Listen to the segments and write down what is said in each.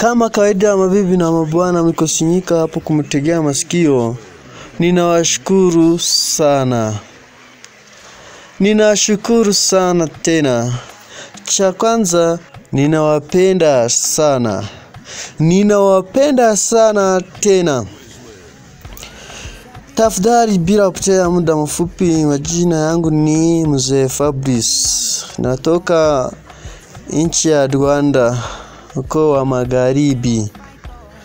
Kama kawaida mabibi na mabwana, mkosinyika hapo kumtegea masikio. Ninawashukuru sana. Ninashukuru sana tena. Cha kwanza, ninawapenda sana. Ninawapenda sana tena. Tafadhali bila kupotea muda mfupi, majina yangu ni Mzee Fabrice. Natoka nchi ya Rwanda, mkoa wa Magharibi.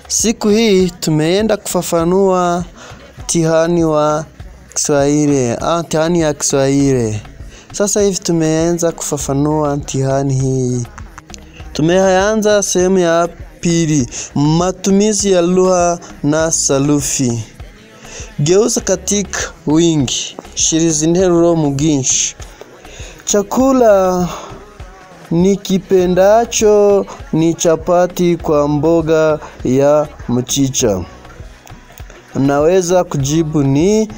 Siku hii tumeenda kufafanua mtihani wa Kiswahili, mtihani ya Kiswahili. Sasa hivi tumeanza kufafanua mtihani hii. Tumeanza sehemu ya pili, matumizi ya lugha na sarufi. Geuza katika wingi, shirizi nteruro mu bwinshi. Chakula nikipendacho ni chapati kwa mboga ya mchicha. Naweza kujibu ni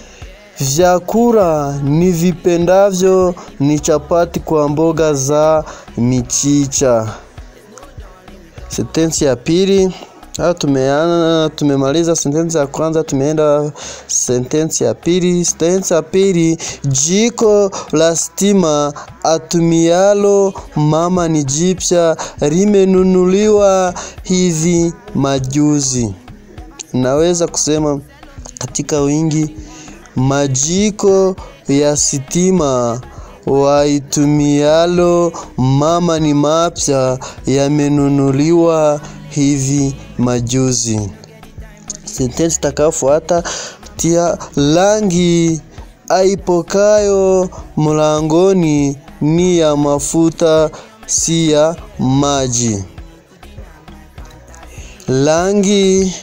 vyakula nivipendavyo ni chapati kwa mboga za michicha. Sentensi ya pili. Tumemaliza sentensi ya kwanza, tumeenda sentensi ya pili. Sentensi ya pili, jiko la stima atumialo mama ni jipya, limenunuliwa hivi majuzi. Naweza kusema katika wingi, majiko ya stima waitumialo mama ni mapya, yamenunuliwa hivi majuzi. Sentensi takafuata, tia rangi aipokayo mlangoni ni ya mafuta si ya maji. Rangi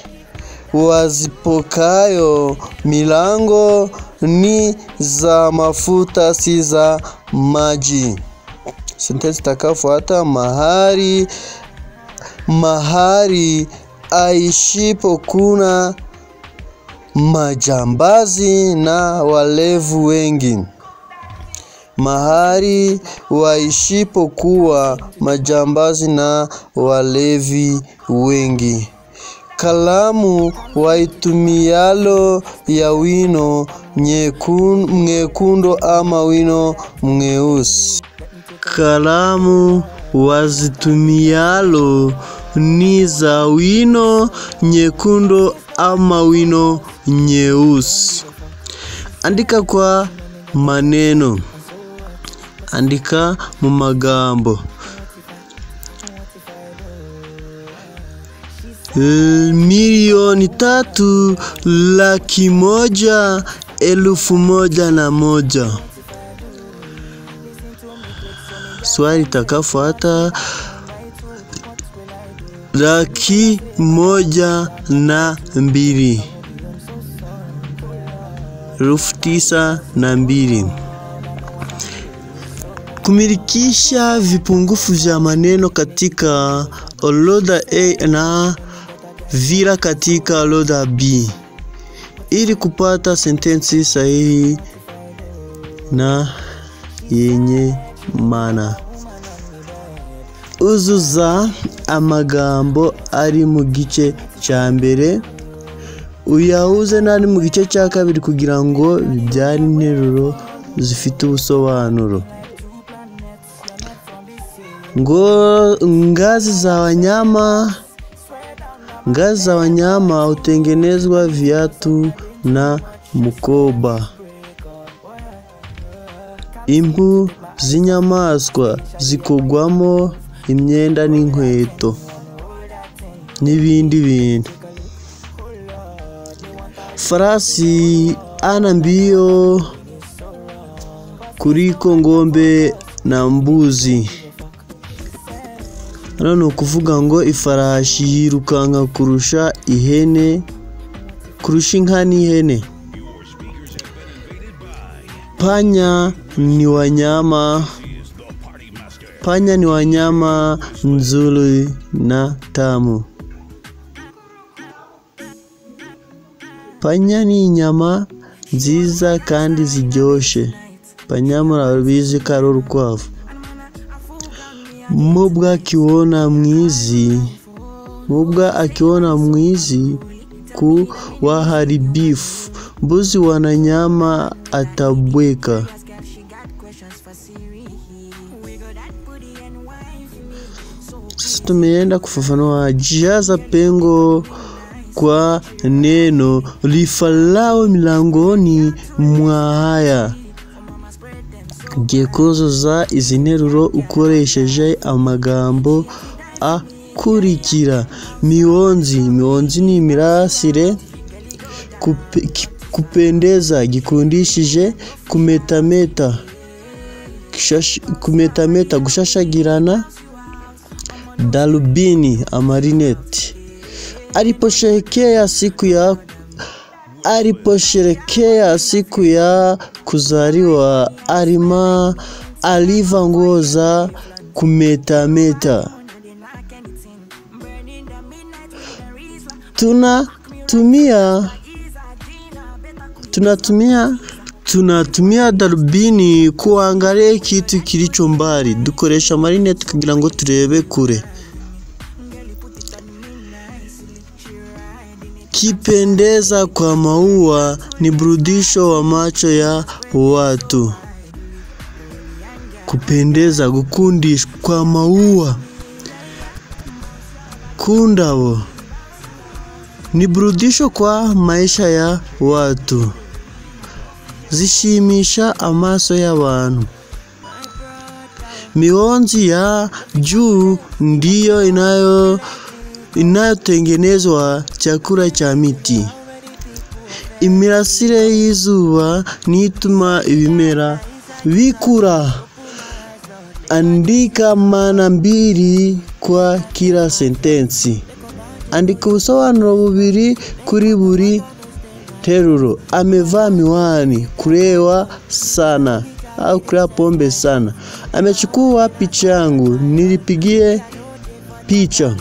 wazipokayo milango ni za mafuta si za maji. Sentensi takafuata, mahali aishipo kuna majambazi na walevu wengi. Mahali waishipo kuwa majambazi na walevi wengi. Kalamu waitumialo ya wino nyekundu ama wino mweusi. Kalamu wazitumialo ni za wino nyekundu ama wino nyeusi. Andika kwa maneno. Andika mu magambo. Milioni 3,101,001. Swali takafuata, 102,000. 902. Kumilikisha vipungufu vya maneno katika orodha A na vila katika orodha B ili kupata sentensi sahihi na yenye maana. Uzuza amagambo ari mu gice cya mbere, uyahuze n'ari mu gice cya kabiri kugira ngo bibyare interuro zifite ubusobanuro. Ngo ngazi za wanyama hutengenezwa viatu na mkoba. Impu z'inyamaswa zikogwamo imyenda n'inkweto n'ibindi bintu. Farasi ana mbio kuliko ngombe na mbuzi. Hano kuvuga ngo ifarashi yirukanka kurusha inka n'ihene. Panya ni wanyama nzuri na tamu. Panya ni inyama nziza kandi ziryoshe. Panya murabizi ko ari urukwavu. Mubwa kiwona mwizi mbwa akiona mwizi ku waharibifu, mbuzi wana nyama atabweka. Sasa tumeenda kufafanua jaza pengo kwa neno lifalao milangoni mwa haya. Gekozo za izi nteruro ukoresheje amagambo akurikira. Mionzi ni imirasire. Kupendeza gikundishije. Kumetameta gushashagirana. Darubini amarineti. Aliposherekea siku ya kuzaliwa aliva nguo za kumetameta. Tunatumia darubini kuangalia kitu kilicho mbali. Dukoresha marineti kugira ngo turebe kure. Kipendeza kwa maua ni burudisho wa macho ya watu. Kupendeza gukundishwa kwa maua kundabo ni burudisho kwa maisha ya watu. Zishimisha amaso y'abantu. Mionzi ya juu ndiyo inayotengenezwa chakula cha miti. Imirasire y'izuba nituma ibimera bikura. Andika maana mbili kwa kila sentensi. Andika ubusobanuro bubiri kuri buri teruro. Amevaa miwani, kulewa sana au kula pombe sana. Amechukua picha yangu, nilipigie picha.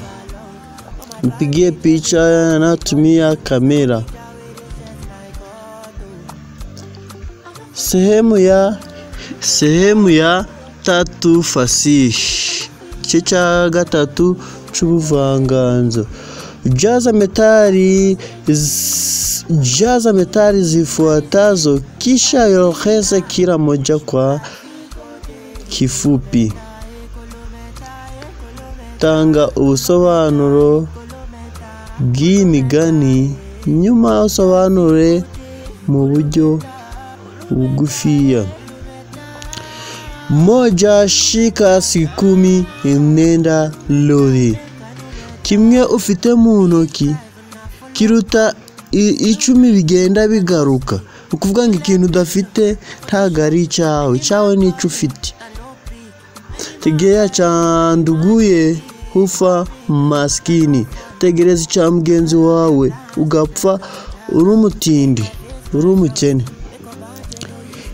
Nipigie picha natumia kamera. Sehemu ya tatu fasihi. Chicha gatatu c'ubuvanganzo. Jaza metali zifuatazo kisha yoheze kila moja kwa kifupi. Tanga ubusobanuro bw'imigani nyuma usobanure mu buryo bugufiya. Moja shika siku 10 nenda lori. Kimwe ufite mu ntoki kiruta 10 bigenda bigaruka. Ukuvuga ngo ikintu udafite ntagari icyawe ni cyo ufite. Tegeya chanduguye hufa maskini. Tegereza cha mugenzi wawe ugapfa uri umutindi, uri umukene.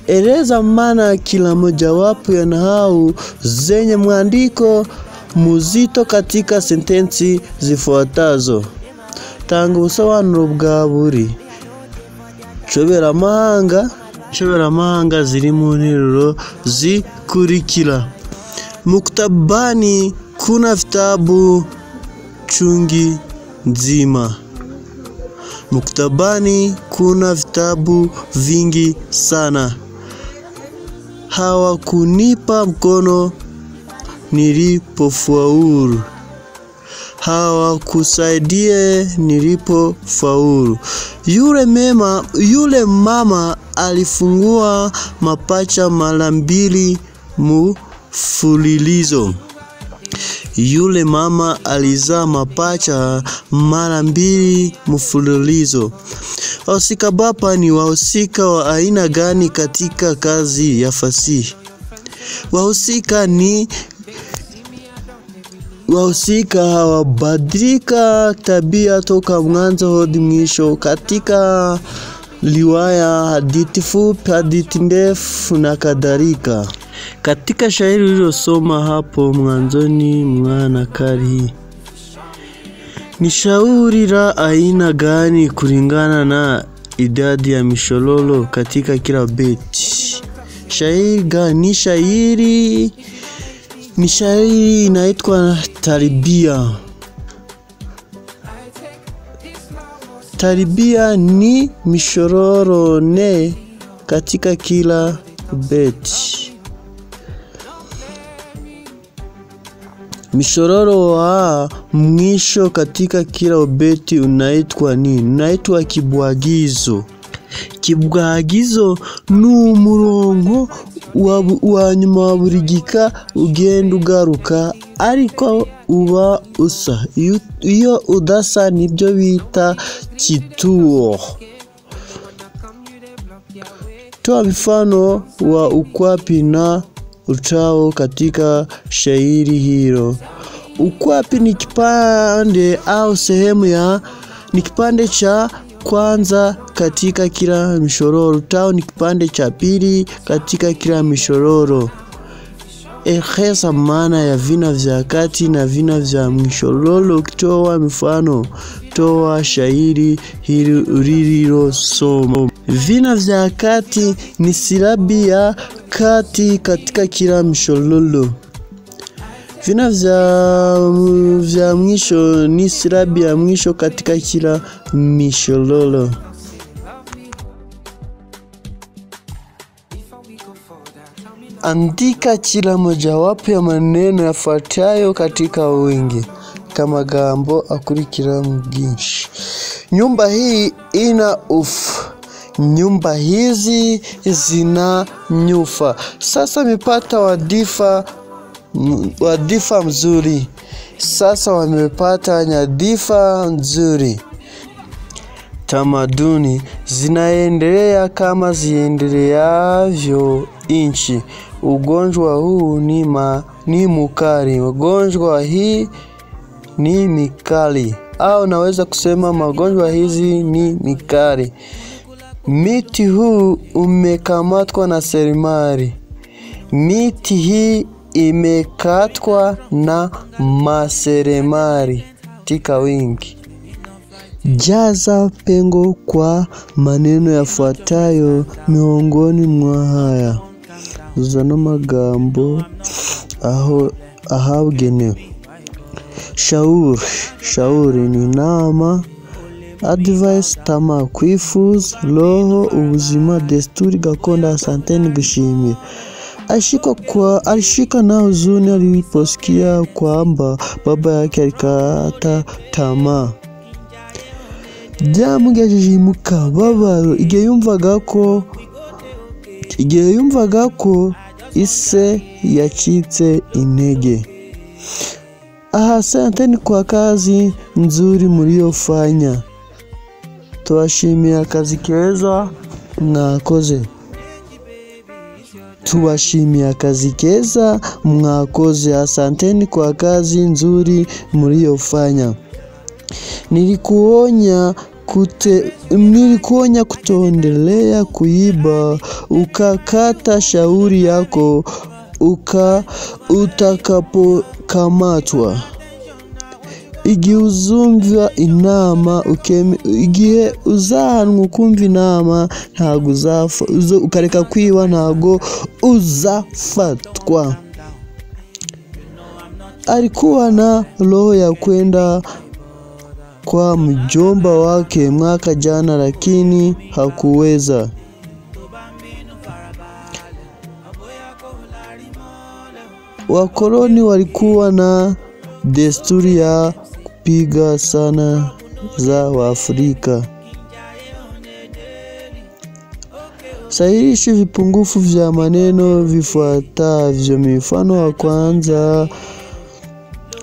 Eleza maana kila mojawapo ya nahau zenye mwandiko muzito katika sentensi zifuatazo. Tanga ubusobanuro bwa buri shoberamahanga ziri mu nteruro zikurikira. Muktabani kuna vitabu chungi nzima. Muktabani kuna vitabu vingi sana. Hawakunipa mkono nilipofaulu. Hawakusaidie nilipofaulu. Yule mama alifungua mapacha mara 2 mfululizo. Yule mama alizaa mapacha mara 2 mfululizo. Wahusika bapa ni wahusika wa aina gani katika kazi ya fasihi? Wahusika hawabadilika tabia toka mwanzo hadi mwisho katika riwaya, hadithi fupi, hadithi ndefu na kadhalika. Katika shairi ulilosoma hapo mwanzoni mwana kari, ni shauri la aina gani kulingana na idadi ya mishololo katika kila beti? Shairi gani? Ni shairi inaitwa taribia. Taribia ni mishororo ne katika kila beti. Mishororo wa mwisho katika kila beti unaitwa nini? Unaitwa kibwagizo. Kibwagizo ni umurongo wa nyuma wa buri gika ugenda ugaruka ariko uba usa. Iyo udasa nibyo bita kituo. Toa mfano wa ukwapi na uchao katika shairi hilo. Ukwapi ni kipande au sehemu ya ni kipande cha kwanza katika kila mishororo. Uchao ni kipande cha pili katika kila mishororo. Eleza maana ya vina vya kati na vina vya mishororo. Ukitoa mfano, toa shairi hili ulilosoma. Vina vya kati ni silabi ya kati katika kila mishororo. Vina vya mwisho ni silabi ya mwisho katika kila mishororo. Andika kila mojawapo ya maneno yafuatayo katika wingi kama gambo akurikira mginshi. Nyumba hii ina ufu. Nyumba hizi zina nyufa. Sasa mipata wadifa mzuri. Sasa wamepata nyadifa nzuri. Tamaduni zinaendelea kama ziendeleavyo inchi. Ugonjwa huu ni mukali. Ugonjwa hii ni mikali. Au naweza kusema magonjwa hizi ni mikali. Miti huu umekamatwa na serikali. Miti hii imekatwa na maseremari tika wingi. Jaza pengo kwa maneno yafuatayo miongoni mwa haya. Zana magambo ahabugenewe. Shauri ni nama. Advice tama kwifuza. Roho ubuzima desturi gakondo asanteni gushimira. Alishika na huzuni aliposikia kwamba baba yake alikata tamaa. Byamugejeje mu kababaro igihe yumvaga ko ise yacitse intege. Asanteni kwa kazi nzuri mliofanya. Tubashimiye akazi keza mwakoze. Asanteni kwa kazi nzuri mliofanya. Nilikuonya kutoendelea kuiba. Ukakata shauri yako utakapokamatwa. Igihe uzumva inama igihe uzahanwa ukumva inama ntago uzafa. Ukareka kwiba ntago uzafatwa. Alikuwa na roho ya kwenda kwa mjomba wake mwaka jana lakini hakuweza. Wakoloni walikuwa na desturi ya kupiga sana za Waafrika. Sahihisha vipungufu vya maneno vifuatavyo. Mfano wa kwanza,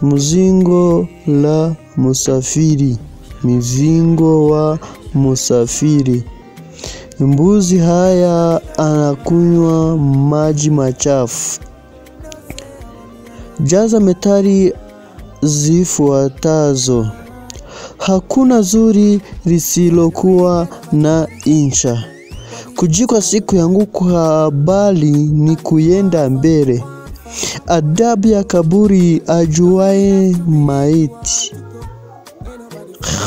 mzingo la musafiri. Mzingo wa musafiri. Mbuzi haya anakunywa maji machafu. Jaza methali zifuatazo. Hakuna zuri lisilokuwa na insha. Kujikwa siku yangu kwa bali ni kuyenda mbele. Adabu ya kaburi ajuae maiti.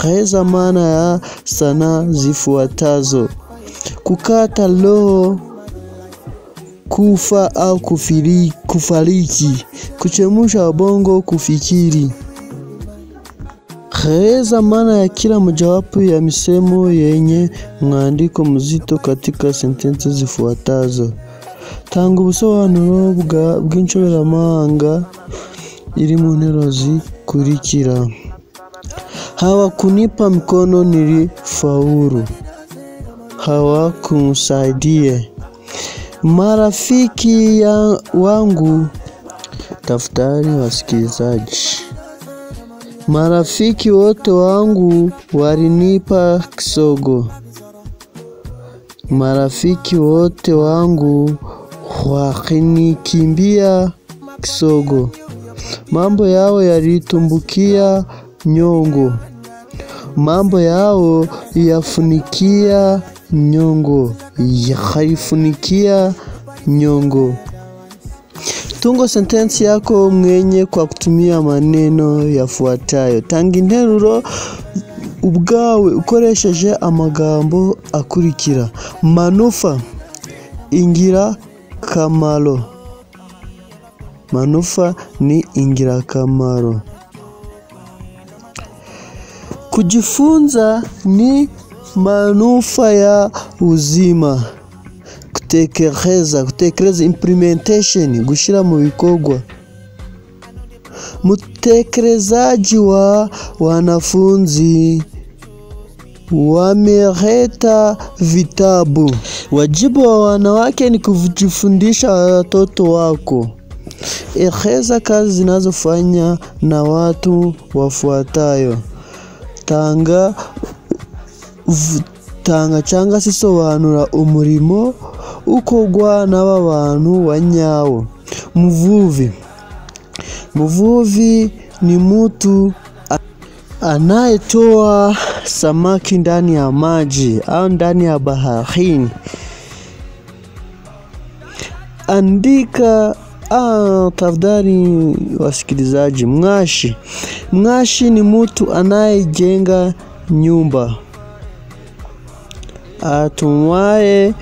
Kheza maana ya sana zifuatazo. Kukata roho, kufa au kufariki. Kuchemusha ubongo, kufikiri. Eleza maana ya kila mojawapo ya misemo yenye mwandiko mzito katika sentensi zifuatazo. Tanga ubusobanuro bw'inshoberamahanga iri mu nteruro zikurikira. Hawakunipa mkono nilifaulu. Hawakunisaidia. Marafiki wangu. Tafadhali wasikilizaji. Marafiki wote wangu walinipa kisogo. Marafiki wote wangu wakinikimbia kisogo. Mambo yao yalitumbukia nyongo. Mambo yao yafunikia nyongo. Yaifunikia nyongo. Tungo sentensi yako mwenye kwa kutumia maneno yafuatayo. Tanga interuro ubwawe ukoresheje amagambo akurikira. Manufa, ingirakamaro. Manufa ni ingirakamaro. Kujifunza ni manufa ya uzima. Kutekereza implementation, gushira mu bikorwa. Mutekelezaji wa wanafunzi wameleta vitabu. Wajibu wa wanawake ni kujifundisha watoto wako. Eleza kazi zinazofanya na watu wafuatayo. Tanga cyangwa se sobanura umurimo ukogwa n'aba bantu wanyawo. Mvuvi ni mtu anayetoa samaki ndani ya maji au ndani ya baharini. Andika tafadhali wasikilizaji. Mwashi ni mtu anayejenga nyumba. Atumwae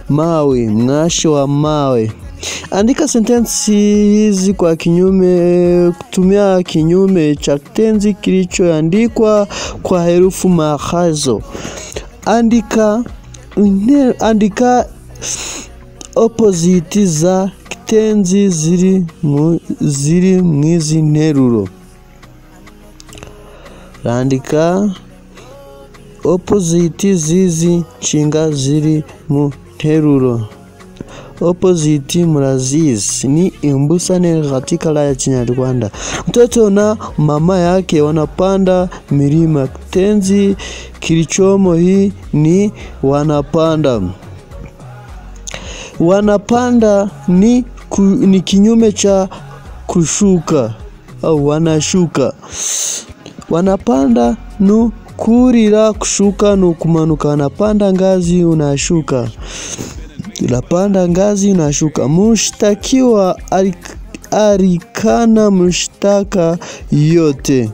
mawe, mwashi wa mawe. Andika sentensi hizi kwa kinyume, kutumia kinyume cha kitenzi kilichoandikwa kwa herufi makazo. Andika opposite za kitenzi ziri mwizi nteruro. Andika opposite zizi nshinga ziri mu nteruro. Opposite murazizi ni imbusane katika lugha ya Kinyarwanda. Mtoto na mama yake wanapanda milima. Kitenzi kilichomo hii ni wanapanda. Wanapanda ni kinyume cha kushuka au wanashuka. Wanapanda nu kurira, kushuka no kumanuka. Wanapanda ngazi, unashuka. Unapanda ngazi, unashuka. Mshtakiwa alikana mshtaka yote.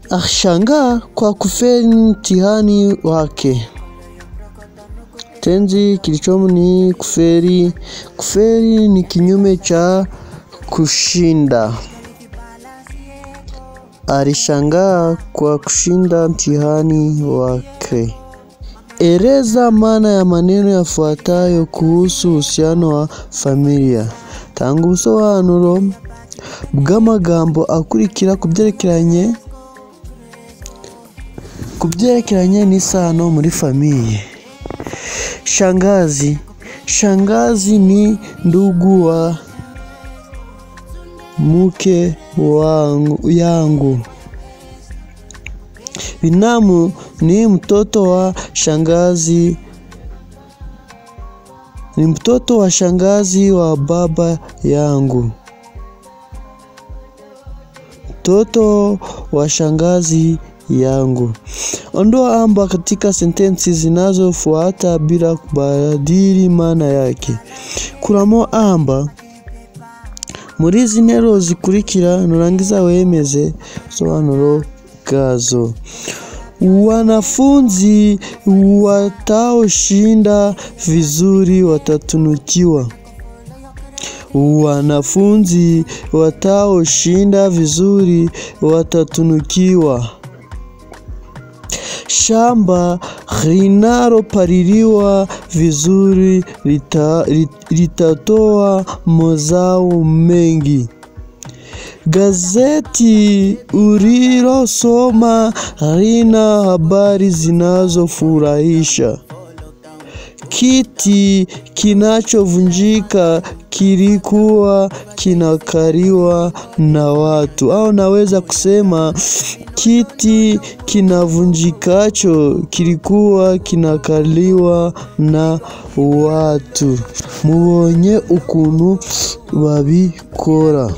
Ashangaa kwa kufeli mtihani wake. Tenzi kilichomo ni kufeli. Kufeli ni kinyume cha kushinda. Alishangaa kwa kushinda mtihani wake. Eleza maana ya maneno yafuatayo kuhusu uhusiano wa familia. Tanga ubusobanuro bw'amagambo akurikira kubyerekeranye n'isano muri familia. Shangazi. Shangazi ni ndugu wa mke yangu. Binamu ni mtoto wa shangazi. Ni mtoto wa shangazi wa baba yangu. Mtoto wa shangazi yangu. Ondoa amba katika sentensi zinazofuata bila kubadili maana yake. Kuramo amba muri izi nteruro zikurikira, nurangiza wemeze sobanuro bwazo. Wanafunzi wataoshinda vizuri watatunukiwa. Wanafunzi wataoshinda vizuri watatunukiwa. Shamba linalopaliliwa vizuri litatoa mazao mengi. Gazeti ulilosoma lina habari zinazofurahisha. Kiti kinachovunjika kilikuwa kinakaliwa na watu. Au naweza kusema kiti kinavunjikacho kilikuwa kinakaliwa na watu. Mubonye ukuntu babikora.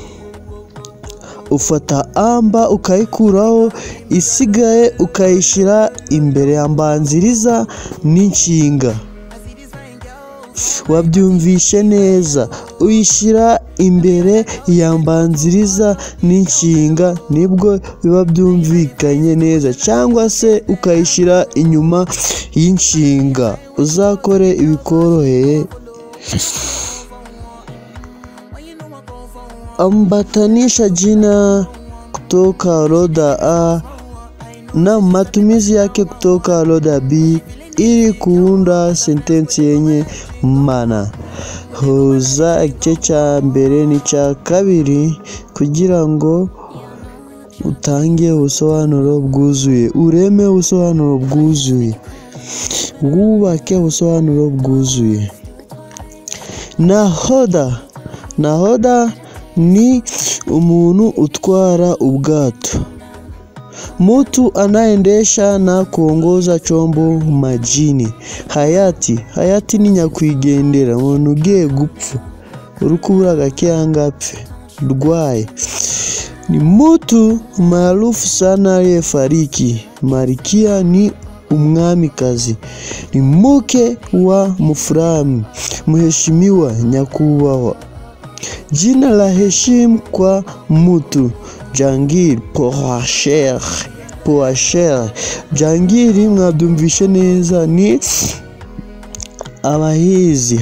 Ufata amba ukayikuraho, isigaye ukayishira imbere ya mbanziriza n'inshinga. Wabyumvishe neza, uyishira imbere ya mbanziriza n'inshinga nibwo biba byumvikanye neza, cyangwa se ukayishira inyuma y'inshinga. Uzakore ibikoroheye. Ambatanisha jina kutoka orodha A na matumizi yake kutoka orodha B ili kuunda sentensi yenye maana. Huza igice cya mbere n'icya kabiri kugira ngo utange ubusobanuro bwuzuye. Ureme ubusobanuro bwuzuye. Wubake ubusobanuro bwuzuye. Nahodha ni umuntu utwara ubwato. Mtu anaendesha na kuongoza chombo majini. Hayati ni nyakwigendera, umuntu ugiye gupfa, urukubura gakeanga apfe, rwaye. Ni mtu maarufu sana aliyefariki. Malkia ni umwamikazi. Ni mke wa mfalme, mheshimiwa, nyakubahwa. Jina la heshima kwa mtu. Jangiri, Poasher. Jangiri mwabyumvishe neza ni abahizi,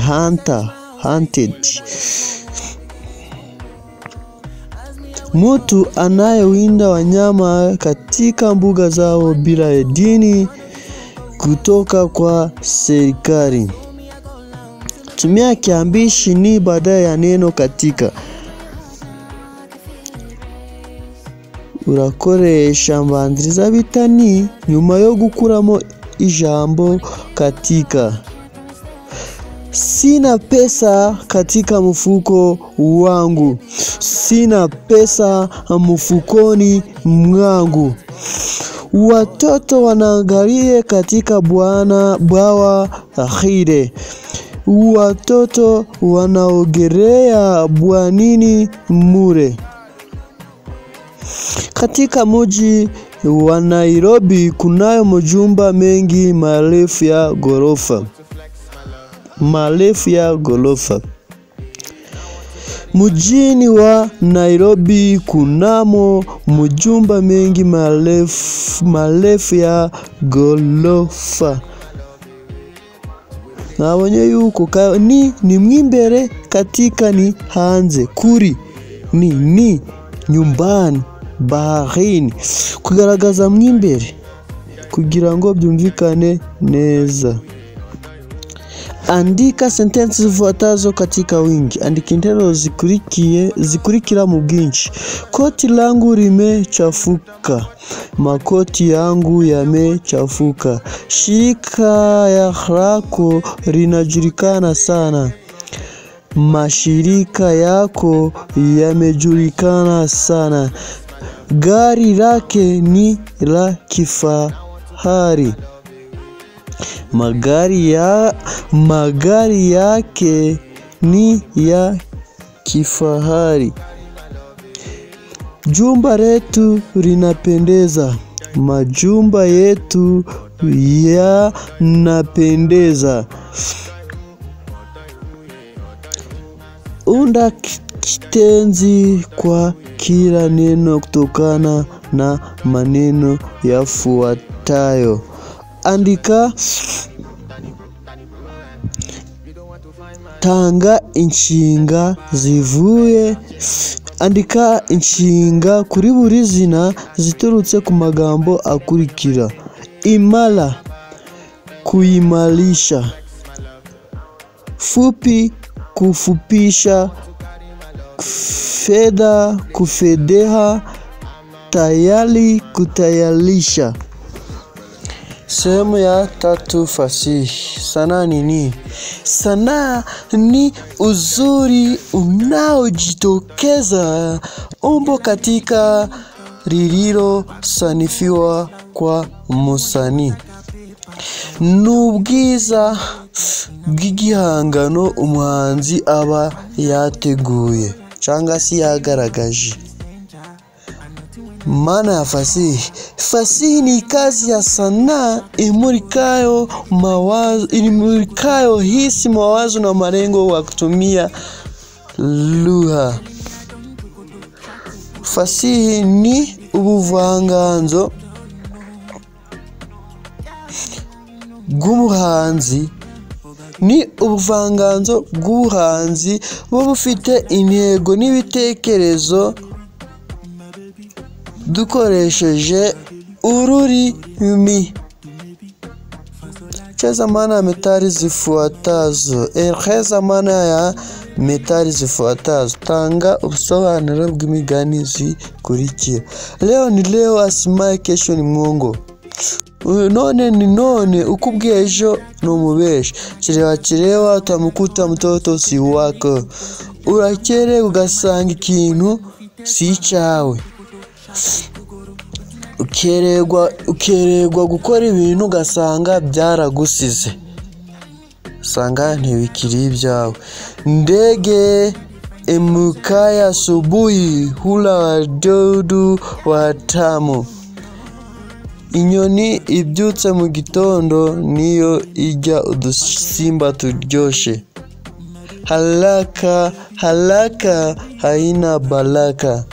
hunted. Mtu anayewinda wanyama katika mbuga zao bila idhini kutoka kwa serikali. Tumia kiambishi ni baada ya neno katika. Urakoresha mbanziriza bita ni nyuma yo gukuramo ijambo katika. Sina pesa katika mfuko wangu. Sina pesa mfukoni mwangu. Watoto wanaangalia katika bwawa hili. Watoto wanaogelea bwanini mure. Katika mji wa Nairobi kunayo majumba mengi marefu ya ghorofa. Mjini wa Nairobi kunamo majumba mengi marefu ya ghorofa. Nabonye yuko ni mwimbere, katika ni hanze, kuri ni nyumbani, baharini. Kugaragaza mwimbere kugira ngo byumvikane neza. Andika sentensi zifuatazo katika wingi. Andika interuro zikurikira mu bwinshi. Koti langu limechafuka. Makoti yangu yamechafuka. Shirika lako linajulikana sana. Mashirika yako yamejulikana sana. Gari lake ni la kifahari. Magari yake ni ya kifahari. Jumba letu linapendeza. Majumba yetu yanapendeza. Unda kitenzi kwa kila neno kutokana na maneno yafuatayo. Andika Tanga inshinga zivuye. Andika inshinga kuri buri zina ziturutse ku magambo akurikira: imara, kuimarisha; fupi, kufupisha; fedha, kufedheha; tayari, kutayarisha. Sehemu ya 3, fasihi. Sanaa ni nini? Sanaa ni uzuri unaojitokeza umbo katika lililo sanifiwa kwa musani. N'ubwiza bw'igihangano umuhanzi aba yateguye cyangwa se yagaragaje. Maana ya fasihi. Fasihi ni kazi ya sanaa imurikayo hisi, mawazo na malengo wa kutumia lugha. Fasihi ni ubuvanganzo bw'ubuhanzi buba bufite intego n'ibitekerezo dukoresheje ururimi. Cheza maana ya methali zifuatazo. Eleza maana ya methali zifuatazo. Tanga ubusobanuro bw'imigani zikurikira: leo ni leo, asimaye kesho ni mwongo. None ni none, ukubwiye ejo ni umubeshi. Chelewa utamukuta mtoto si wako. Urakere ugasanga ikintu si cyawe. Ukererwa gukora ibintu ugasanga byaragusize, usanga ntibikiri ibyawe. Ndege emukaya asubuhi, hula wadudu watamu. Inyoni ibyutse mu gitondo niyo ijya udusimba turyoshe. Haraka haina baraka.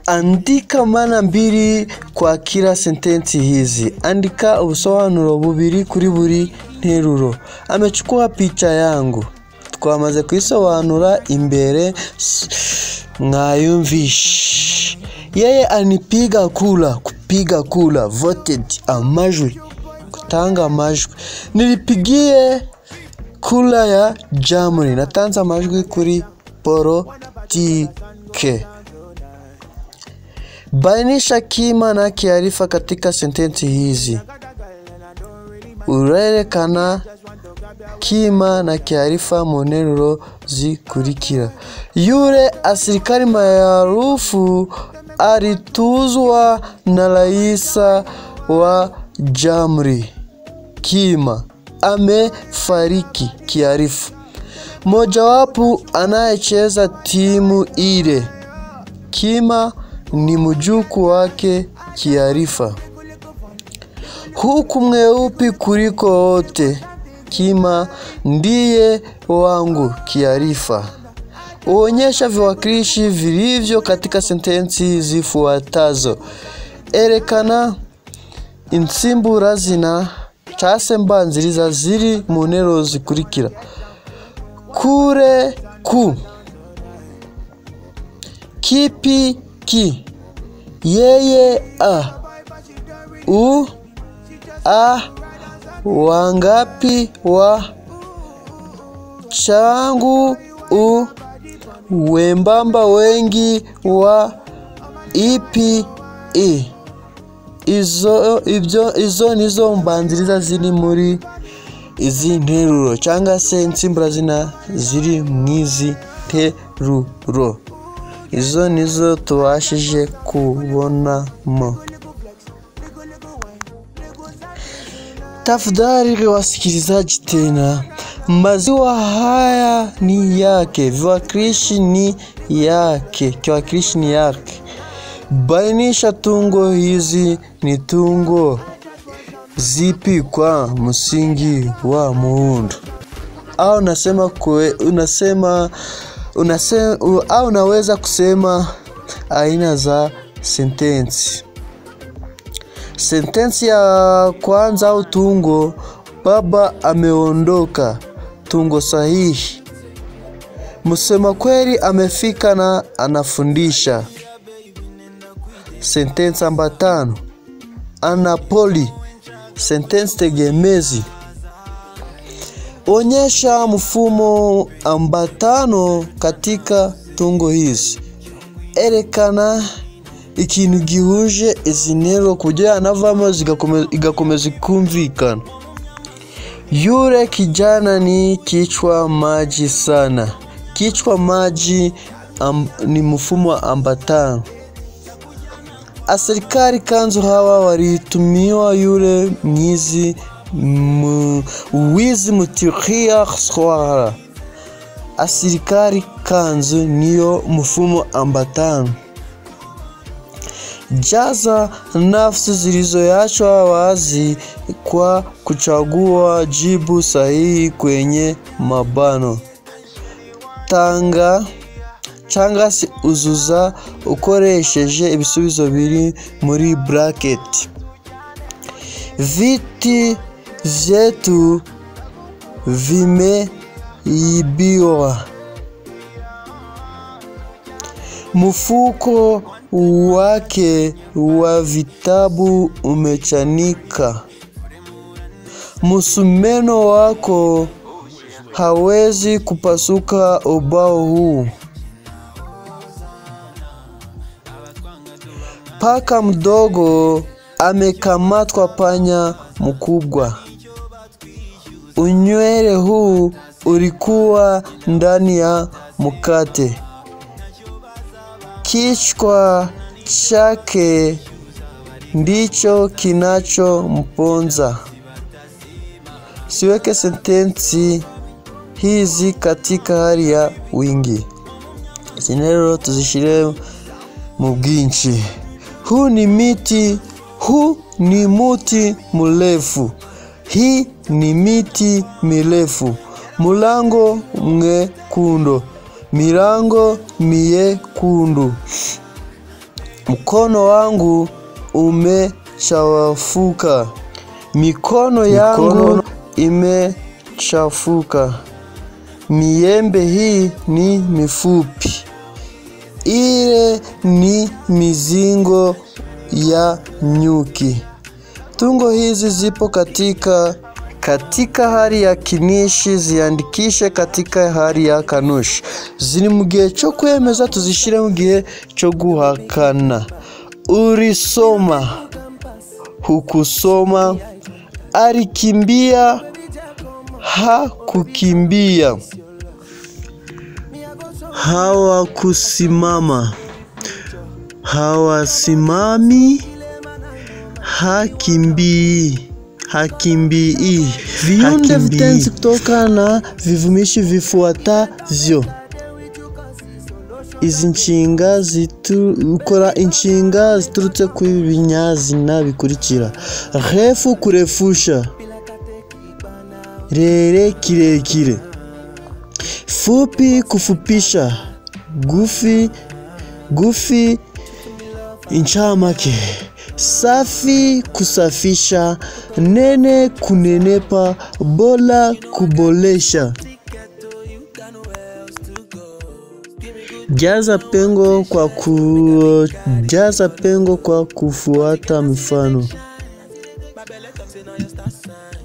Andika maana 2 kwa kila sentensi hizi. Andika ubusobanuro bubiri kuri buri nteruro. Amechukua picha yangu. Twamaze kuisobanura imbere, mwayumvishe. Yeye anipiga kula. Kupiga kula, voted, amajwi, kutanga amajwi. Nilipigie kula ya Jamhuri. Natanze amajwi kuri politike. Bainisha kima na kiarifa katika sentensi hizi. Urerekana kima na kiarifa mu nteruro zikurikira: yule asirikari maarufu alituzwa na raisa wa Jamhuri. Kima: amefariki. Kiarifu: mojawapo anayecheza timu ile. Kima: ni mjukuu wake. Kiarifa: huku mweupe kuliko wote. Kima: ndiye wangu. Kiarifa: onyesha viwakilishi vilivyo katika sentensi zifuatazo. Erekana insimburazina cyase mbanziriza ziri mu nteruro zikurikira: kure, ku; kipi, ki; yeye, a; u, a; wangapi, wa; changu, u; wembamba, wengi, wa; ipi, i. Izo nizo mbanziriza ziri muri izi nteruro cyangwa se insimburazina ziri mwizi nteruro. Izo nizo tubashije kubonamo. Tafadhali wasikilizaji tena, maziwa haya ni yake, viwakilishi ni yake, kiwakilishi ni yake. Bainisha tungo hizi ni tungo zipi kwa msingi wa muundo. Au unaweza kusema aina za sentensi. Sentensi ya kwanza au tungo: baba ameondoka. tungo sahihi. Msema kweli amefika na anafundisha. Sentensi ambatano. Anapoli, sentensi tegemezi. Onyesha mfumo ambatano katika tungo hizi. Erekana ikintu gihuje izi nteruro kugira anavamo igakomeza kumvikana. Yule kijana ni kichwa maji sana. Kichwa maji ni mfumo ambatano. Asirikari kanzu hawa walitumiwa yule mwizi wizi mutikia swara. Asirikari kanzu niyo mfumo ambatano. Jaza nafsi zilizoachwa wazi kwa kuchagua jibu sahihi kwenye mabano. Changa uzuza ukoresheje ibisubizo biri muri bracket. Viti vyetu vimeibiwa. Mfuko wake wa vitabu umechanika. Musumeno wako hawezi kupasuka ubao huu. Paka mdogo amekamatwa panya mkubwa. Unywele huu ulikuwa ndani ya mkate. Kichwa chake ndicho kinachomponza. Siweke sentensi hizi katika hali ya wingi. Izi nteruro tuzishire mu bwinshi. Huu ni muti mrefu. Hii ni miti mirefu. Mulango mwekundu. Milango miekundu. Mkono wangu umechafuka. Mikono yangu imechafuka. Miembe hii ni mifupi. Ile ni mizingo ya nyuki. Tungo hizi zipo katika hali ya kinishi, ziandikishe katika hali ya kanushi. Ziri mu gihe cyo kwemeza, tuzishire mu gihe cyo guhakana. Ulisoma, hukusoma. Alikimbia, hakukimbia. Hawakusimama, hawasimami. Hakimbii. Viunde vitenzi kutokana vivumishi vifuatavyo. Izi nshinga ukora inshinga ziturutse ku binyazina bikurikira. Refu, kurefusha. Rere, kirekire. Fupi, kufupisha. Gufi, inchamake. Safi, kusafisha. Nene, kunenepa. Bola, kubolesha. Jaza pengo kwa kufuata mifano.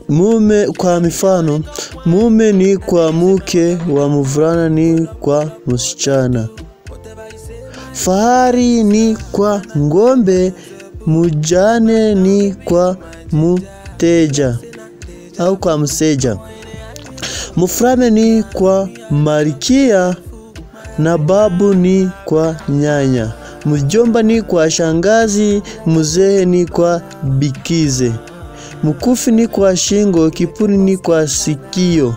Mume kwa mifano. Mume ni kwa mke, wa mvulana ni kwa msichana. Fahari ni kwa ngombe, mujane ni kwa mteja au kwa mseja. Mfalme ni kwa malkia na babu ni kwa nyanya. Mjomba ni kwa shangazi, mzee ni kwa bikize. Mkufi ni kwa shingo, kipuri ni kwa sikio.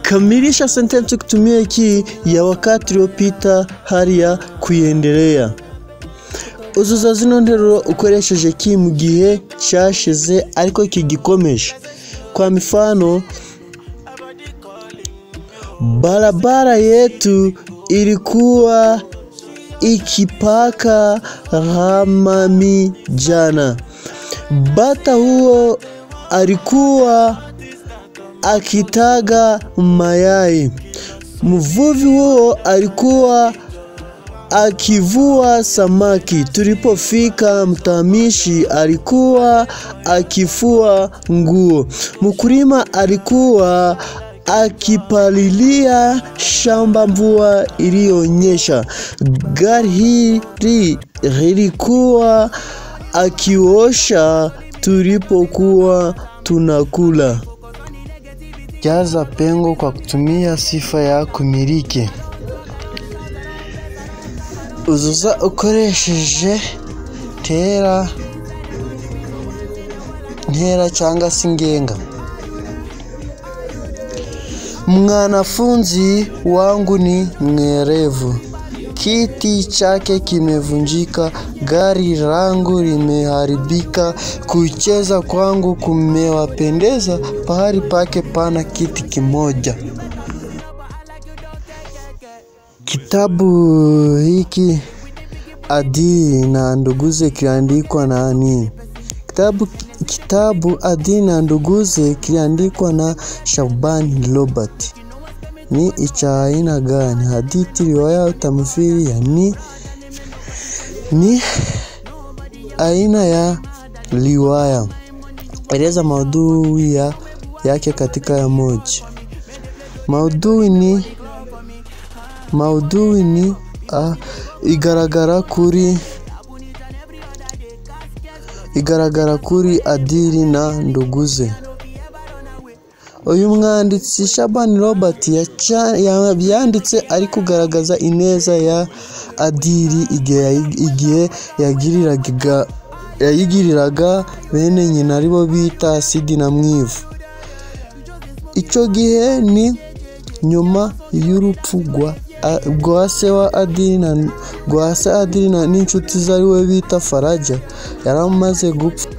Kamilisha sentensi kutumia iki ya wakati uliopita hali ya kuendelea. Uzuza zino nteruro ukoresheje ki mu gihe cyashize ariko kigikomeje. Kwa mifano, barabara yetu ilikuwa ikipaka ramani jana. Bata huo alikuwa akitaga mayai. Mvuvi huo alikuwa akivua samaki. Tulipofika mtamishi alikuwa akifua nguo. Mkulima alikuwa akipalilia shamba mvua iliyonyesha. Gari hili lilikuwa akiosha tulipokuwa tunakula. Jaza pengo kwa kutumia sifa ya kumiliki. Uzuza ukoresheje ntera cyangwa se ingenga. Mwanafunzi wangu ni mwerevu. Kiti chake kimevunjika, gari langu limeharibika, kucheza kwangu kumewapendeza, pahali pake pana kiti kimoja. Kitabu hiki Adi na Nduguze kiliandikwa na nani? Kitabu Adi na Nduguze kiliandikwa na Shaban Robert. Ni cha aina gani? Hadithi, riwaya, tamthilia? Ni aina ya riwaya. Eleza maudhui yake katika ya moja. Maudhui ni igaragara kuri Adili na Nduguze. Uyu mwanditsi Shaban Robert yanditse ari kugaragaza ineza ya Adili igihe yayigiriraga bene nyina aribo bita Sidi na Mwivu. Icyo gihe ni nyuma y'urupfu rwa se wa Adili na n'inshuti zariwe bita Faraja yaramaze gupfa.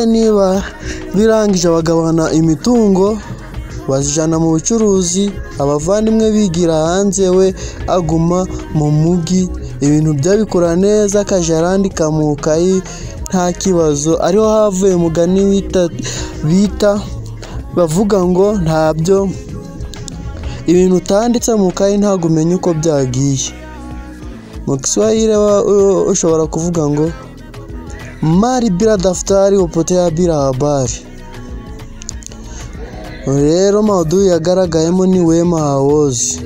Niba birangije bagabana imitungo bazijana mu bucuruzi, abavandimwe bigira hanze, we aguma mu mugi. Ibintu byabikora neza, akajarandika mu kayi nta kibazo. Ariho havuye mugani bita bavuga ngo ntabyo ibintu utanditse mu kayi ntago umenya uko byagiye. Mu Kiswahili ushobora kuvuga ngo mali bila daftari upotea bila habari. Rero maudhui yagaragayemo ni Wema Hawozi.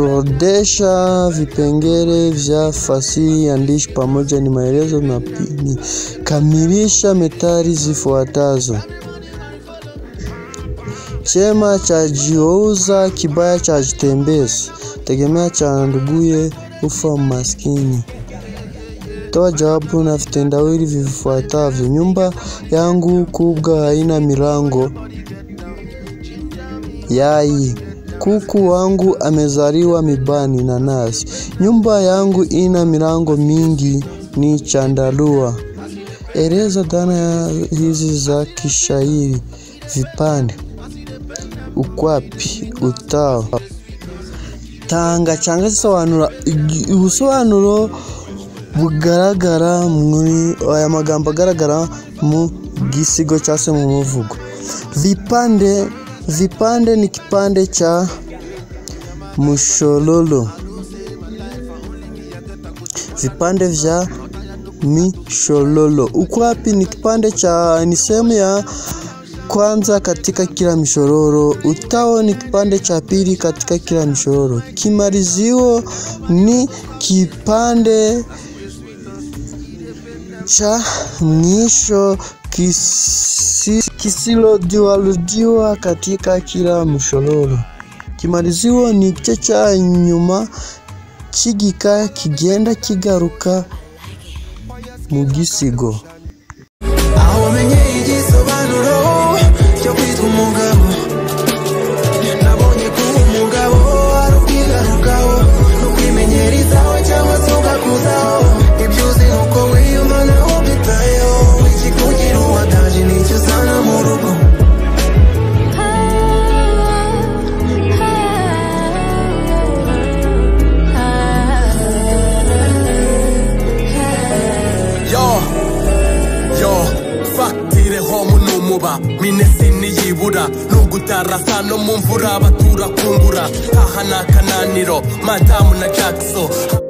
Orodesha vipengele vya fasihi andishi pamoja ni maelezo mapini. Kamilisha methali zifuatazo. Chema cha jiouza, kibaya cha jitembeza. Tegemea cha nduguye ufa maskini. Toa jawabu na vitendawili vifuatavyo. Nyumba yangu kubwa haina milango. Yai. Kuku wangu amezaliwa mibani na nasi. Nyumba yangu ina milango mingi ni chandarua. Eleza dhana hizi za kishairi. Vipande. Ukwapi, utawa. Tanga cyangwa sobanura ubusobanuro bugaragara muri aya magambo agaragara mu gisigo cyase mu muvugo. Vipande ni kipande cha mshololo. Vipande vya mishololo. Ukwapi ni kipande cha ni sehemu ya kwanza katika kila mshororo. Utao ni kipande cha pili katika kila mshororo. Kimalizio ni kipande cha mwisho kisilorudiwa katika kila mshororo. Kimalizio ni igice cha nyuma kigika kigenda kigaruka mu gisigo. Aho menye igisobanuro cyo kwitwa umugabo. Nabonye ko umugabo ari ukwigarukaho no kwimenyerizaho cyangwa se ugakuzaho. Ibyo uzi nuko wiyumana ubitayeho. Ikikugira uwadaje nicyo uzana mu rugo. batarasa no mu mvura batura kungura aha na kananiro madamu na Jackson